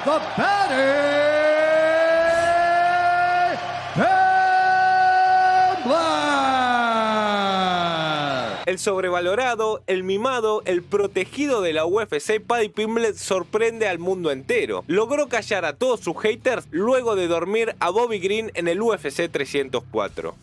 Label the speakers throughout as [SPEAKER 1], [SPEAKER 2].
[SPEAKER 1] the Paddy Pimblett.
[SPEAKER 2] El sobrevalorado, el mimado, el protegido de la UFC, Paddy Pimblett sorprende al mundo entero. Logró callar a todos sus haters luego de dormir a Bobby Green en el UFC 304.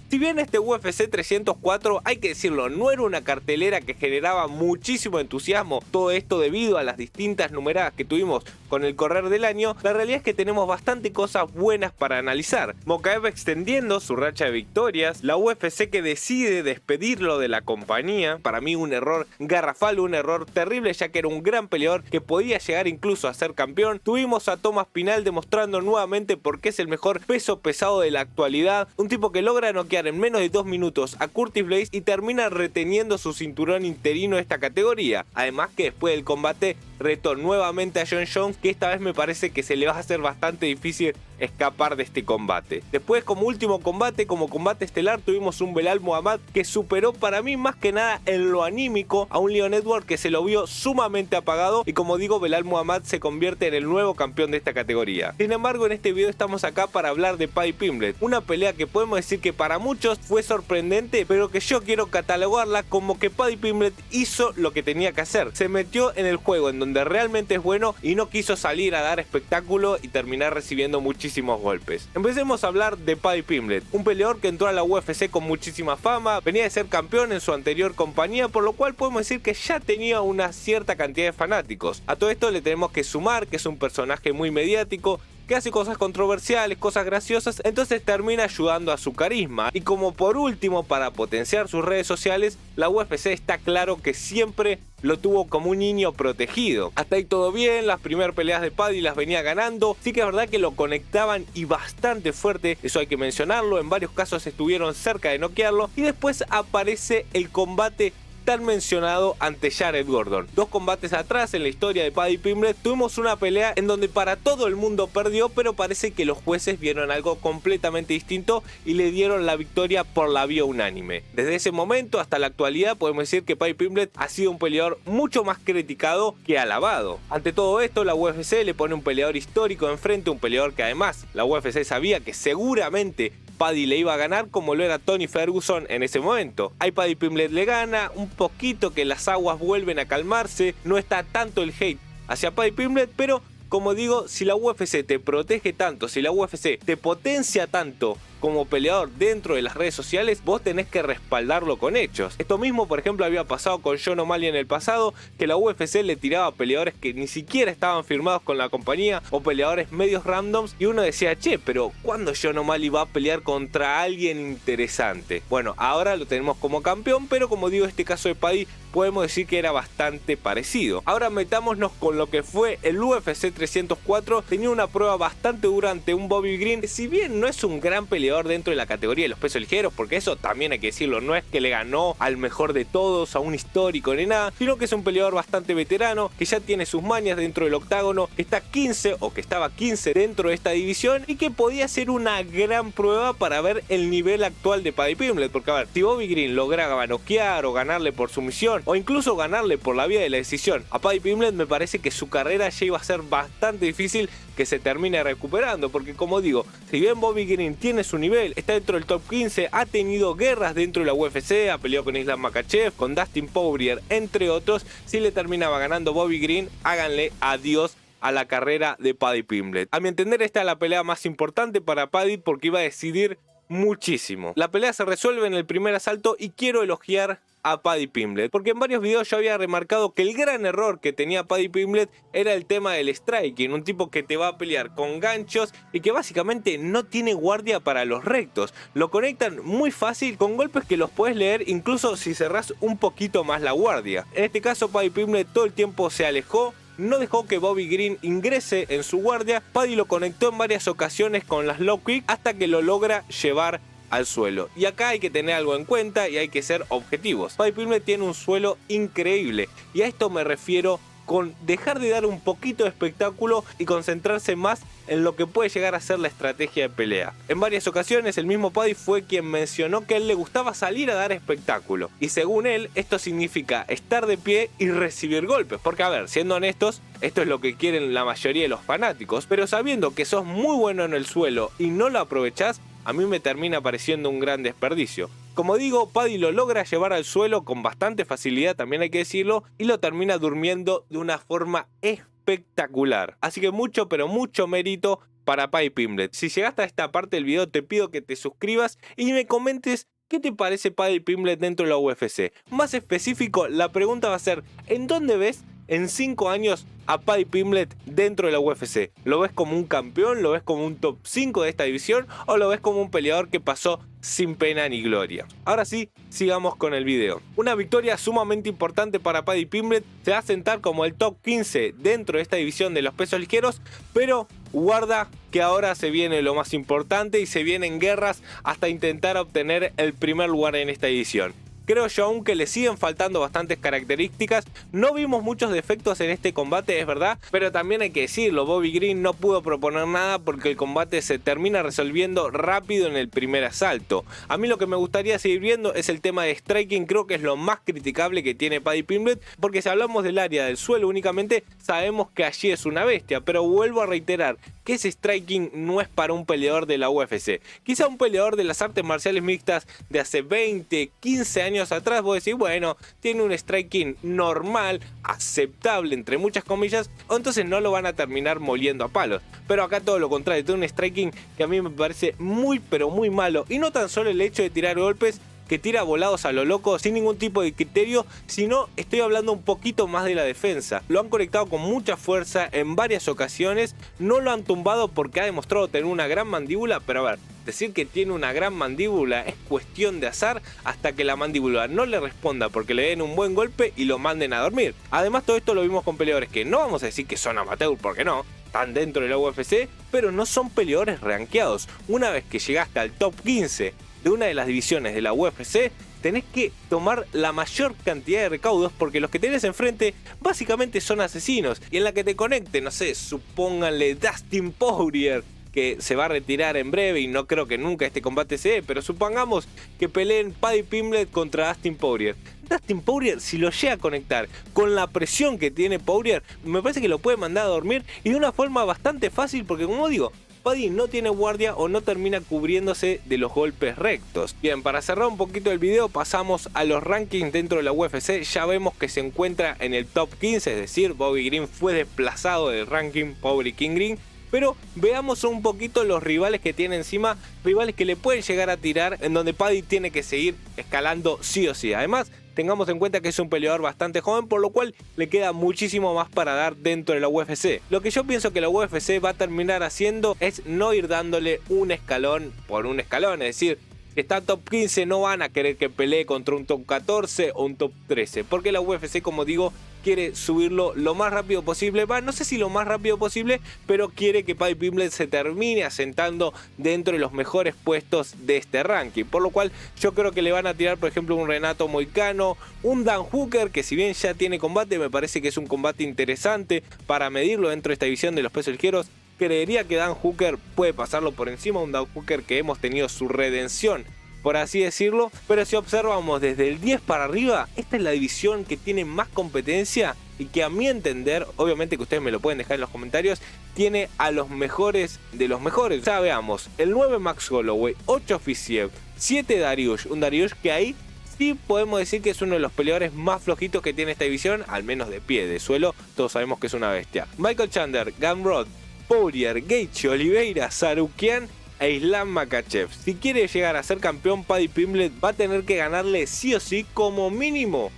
[SPEAKER 2] Si bien este UFC 304, hay que decirlo, no era una cartelera que generaba muchísimo entusiasmo, todo esto debido a las distintas numeradas que tuvimos con el correr del año, la realidad es que tenemos bastante cosas buenas para analizar. Mokaev extendiendo su racha de victorias, la UFC que decide despedirlo de la compañía, para mí un error garrafal, un error terrible, ya que era un gran peleador que podía llegar incluso a ser campeón. Tuvimos a Thomas Pinal demostrando nuevamente por qué es el mejor peso pesado de la actualidad, un tipo que logra noquear en menos de 2 minutos a Curtis Blaydes y termina reteniendo su cinturón interino de esta categoría. Además que después del combate retó nuevamente a Jon Jones, que esta vez me parece que se le va a hacer bastante difícil escapar de este combate. Después, como último combate, como combate estelar, tuvimos un Belal Muhammad que superó para mí más que nada en lo anímico a un Leon Edwards que se lo vio sumamente apagado, y como digo, Belal Muhammad se convierte en el nuevo campeón de esta categoría. Sin embargo, en este video estamos acá para hablar de Paddy Pimblett, una pelea que podemos decir que para muchos fue sorprendente, pero que yo quiero catalogarla como que Paddy Pimblett hizo lo que tenía que hacer. Se metió en el juego en donde realmente es bueno y no quiso salir a dar espectáculo y terminar recibiendo muchísimos golpes. Empecemos a hablar de Paddy Pimblett, un peleador que entró a la UFC con muchísima fama, venía de ser campeón en su anterior compañía, por lo cual podemos decir que ya tenía una cierta cantidad de fanáticos. A todo esto le tenemos que sumar que es un personaje muy mediático, que hace cosas controversiales, cosas graciosas, entonces termina ayudando a su carisma. Y como por último, para potenciar sus redes sociales, la UFC está claro que siempre lo tuvo como un niño protegido. Hasta ahí todo bien, las primeras peleas de Paddy las venía ganando, sí que es verdad que lo conectaban y bastante fuerte, eso hay que mencionarlo, en varios casos estuvieron cerca de noquearlo, y después aparece el combate tan mencionado ante Jared Gordon. 2 combates atrás en la historia de Paddy Pimblett tuvimos una pelea en donde para todo el mundo perdió, pero parece que los jueces vieron algo completamente distinto y le dieron la victoria por la vía unánime. Desde ese momento hasta la actualidad podemos decir que Paddy Pimblett ha sido un peleador mucho más criticado que alabado. Ante todo esto, la UFC le pone un peleador histórico enfrente, un peleador que además la UFC sabía que seguramente Paddy le iba a ganar, como lo era Tony Ferguson en ese momento. Ahí Paddy Pimblett le gana, un poquito que las aguas vuelven a calmarse, no está tanto el hate hacia Paddy Pimblett, pero como digo, si la UFC te protege tanto, si la UFC te potencia tanto como peleador dentro de las redes sociales, vos tenés que respaldarlo con hechos. Esto mismo, por ejemplo, había pasado con Sean O'Malley en el pasado, que la UFC le tiraba a peleadores que ni siquiera estaban firmados con la compañía o peleadores medios randoms, y uno decía, che, pero ¿cuándo Sean O'Malley va a pelear contra alguien interesante? Bueno, ahora lo tenemos como campeón, pero como digo, este caso de Paddy podemos decir que era bastante parecido. Ahora metámonos con lo que fue el UFC 304. Tenía una prueba bastante dura ante un Bobby Green, que si bien no es un gran peleador dentro de la categoría de los pesos ligeros, porque eso también hay que decirlo, no es que le ganó al mejor de todos, a un histórico ni nada, sino que es un peleador bastante veterano, que ya tiene sus mañas dentro del octágono, que está 15 o que estaba 15 dentro de esta división y que podía ser una gran prueba para ver el nivel actual de Paddy Pimblett, porque a ver, si Bobby Green lograba noquear o ganarle por sumisión o incluso ganarle por la vía de la decisión a Paddy Pimblett, me parece que su carrera ya iba a ser bastante difícil que se termine recuperando, porque como digo, si bien Bobby Green tiene su nivel, está dentro del top 15, ha tenido guerras dentro de la UFC, ha peleado con Islam Makhachev, con Dustin Poirier, entre otros, si le terminaba ganando Bobby Green, háganle adiós a la carrera de Paddy Pimblett. A mi entender, esta es la pelea más importante para Paddy porque iba a decidir muchísimo. La pelea se resuelve en el primer asalto y quiero elogiar a Paddy Pimblett, porque en varios videos yo había remarcado que el gran error que tenía Paddy Pimblett era el tema del striking, un tipo que te va a pelear con ganchos y que básicamente no tiene guardia para los rectos, lo conectan muy fácil con golpes que los puedes leer incluso si cerrás un poquito más la guardia. En este caso Paddy Pimblett todo el tiempo se alejó, no dejó que Bobby Green ingrese en su guardia. Paddy lo conectó en varias ocasiones con las low kick hasta que lo logra llevar al suelo. Y acá hay que tener algo en cuenta y hay que ser objetivos. Paddy Pimblett tiene un suelo increíble y a esto me refiero con dejar de dar un poquito de espectáculo y concentrarse más en lo que puede llegar a ser la estrategia de pelea. En varias ocasiones el mismo Paddy fue quien mencionó que a él le gustaba salir a dar espectáculo, y según él esto significa estar de pie y recibir golpes, porque a ver, siendo honestos, esto es lo que quieren la mayoría de los fanáticos, pero sabiendo que sos muy bueno en el suelo y no lo aprovechás, a mí me termina pareciendo un gran desperdicio. Como digo, Paddy lo logra llevar al suelo con bastante facilidad, también hay que decirlo, y lo termina durmiendo de una forma espectacular. Así que mucho, pero mucho mérito para Paddy Pimblett. Si llegaste a esta parte del video, te pido que te suscribas y me comentes qué te parece Paddy Pimblett dentro de la UFC. Más específico, la pregunta va a ser, ¿en dónde ves en 5 años a Paddy Pimblett dentro de la UFC? ¿Lo ves como un campeón? ¿Lo ves como un top 5 de esta división? ¿O lo ves como un peleador que pasó sin pena ni gloria? Ahora sí, sigamos con el video. Una victoria sumamente importante para Paddy Pimblett. Se va a sentar como el top 15 dentro de esta división de los pesos ligeros, pero guarda que ahora se viene lo más importante y se vienen guerras hasta intentar obtener el primer lugar en esta división. Creo yo aún que le siguen faltando bastantes características. No vimos muchos defectos en este combate, es verdad, pero también hay que decirlo, Bobby Green no pudo proponer nada porque el combate se termina resolviendo rápido en el primer asalto. A mí lo que me gustaría seguir viendo es el tema de striking. Creo que es lo más criticable que tiene Paddy Pimblett, porque si hablamos del área del suelo únicamente, sabemos que allí es una bestia, pero vuelvo a reiterar que ese striking no es para un peleador de la UFC. Quizá un peleador de las artes marciales mixtas de hace 20, 15 años atrás, vos decís, bueno, tiene un striking normal, aceptable entre muchas comillas, o entonces no lo van a terminar moliendo a palos. Pero acá todo lo contrario, tiene un striking que a mí me parece muy pero muy malo, y no tan solo el hecho de tirar golpes que tira volados a lo loco sin ningún tipo de criterio, sino estoy hablando un poquito más de la defensa. Lo han conectado con mucha fuerza en varias ocasiones, no lo han tumbado porque ha demostrado tener una gran mandíbula, pero a ver, decir que tiene una gran mandíbula es cuestión de azar hasta que la mandíbula no le responda porque le den un buen golpe y lo manden a dormir. Además, todo esto lo vimos con peleadores que no vamos a decir que son amateur, porque no, están dentro de la UFC, pero no son peleadores rankeados. Una vez que llegaste al top 15 de una de las divisiones de la UFC, tenés que tomar la mayor cantidad de recaudos porque los que tenés enfrente básicamente son asesinos, y en la que te conecte, no sé, supónganle Dustin Poirier, que se va a retirar en breve y no creo que nunca este combate se dé, pero supongamos que peleen Paddy Pimblett contra Dustin Poirier. Dustin Poirier, si lo llega a conectar con la presión que tiene Poirier, me parece que lo puede mandar a dormir, y de una forma bastante fácil porque, como digo, Paddy no tiene guardia o no termina cubriéndose de los golpes rectos. Bien, para cerrar un poquito el video, pasamos a los rankings dentro de la UFC. Ya vemos que se encuentra en el top 15, es decir, Bobby Green fue desplazado del ranking, pobre King Green. Pero veamos un poquito los rivales que tiene encima, rivales que le pueden llegar a tirar, en donde Paddy tiene que seguir escalando sí o sí. Además, tengamos en cuenta que es un peleador bastante joven, por lo cual le queda muchísimo más para dar dentro de la UFC. Lo que yo pienso que la UFC va a terminar haciendo es no ir dándole un escalón por un escalón, es decir, si está top 15 no van a querer que pelee contra un top 14 o un top 13, porque la UFC, como digo, quiere subirlo lo más rápido posible. No sé si lo más rápido posible, pero quiere que Paddy Pimblett se termine asentando dentro de los mejores puestos de este ranking, por lo cual yo creo que le van a tirar, por ejemplo, un Renato Moicano, un Dan Hooker, que si bien ya tiene combate, me parece que es un combate interesante para medirlo dentro de esta división de los pesos ligeros. Creería que Dan Hooker puede pasarlo por encima, un Dan Hooker que hemos tenido su redención, por así decirlo, pero si observamos desde el 10 para arriba, esta es la división que tiene más competencia y que, a mi entender, obviamente que ustedes me lo pueden dejar en los comentarios, tiene a los mejores de los mejores. Ya veamos, el 9 Max Holloway, 8 Fiziev, 7 Dariush, un Dariush que ahí sí podemos decir que es uno de los peleadores más flojitos que tiene esta división, al menos de pie, de suelo, todos sabemos que es una bestia. Michael Chandler, Gamrot, Poirier, Gaethje, Oliveira, Sarukian e Islam Makhachev. Si quiere llegar a ser campeón, Paddy Pimblett va a tener que ganarle sí o sí como mínimo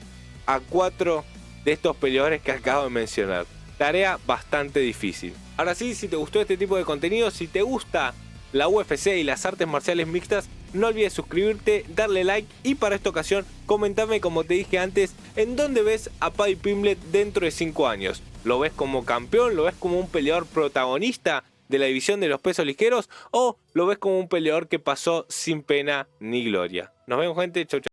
[SPEAKER 2] a 4 de estos peleadores que acabo de mencionar. Tarea bastante difícil. Ahora sí, si te gustó este tipo de contenido, si te gusta la UFC y las artes marciales mixtas, no olvides suscribirte, darle like y para esta ocasión comentame, como te dije antes, en dónde ves a Paddy Pimblett dentro de 5 años. ¿Lo ves como campeón? ¿Lo ves como un peleador protagonista de la división de los pesos ligeros? ¿O lo ves como un peleador que pasó sin pena ni gloria? Nos vemos, gente. Chau, chau.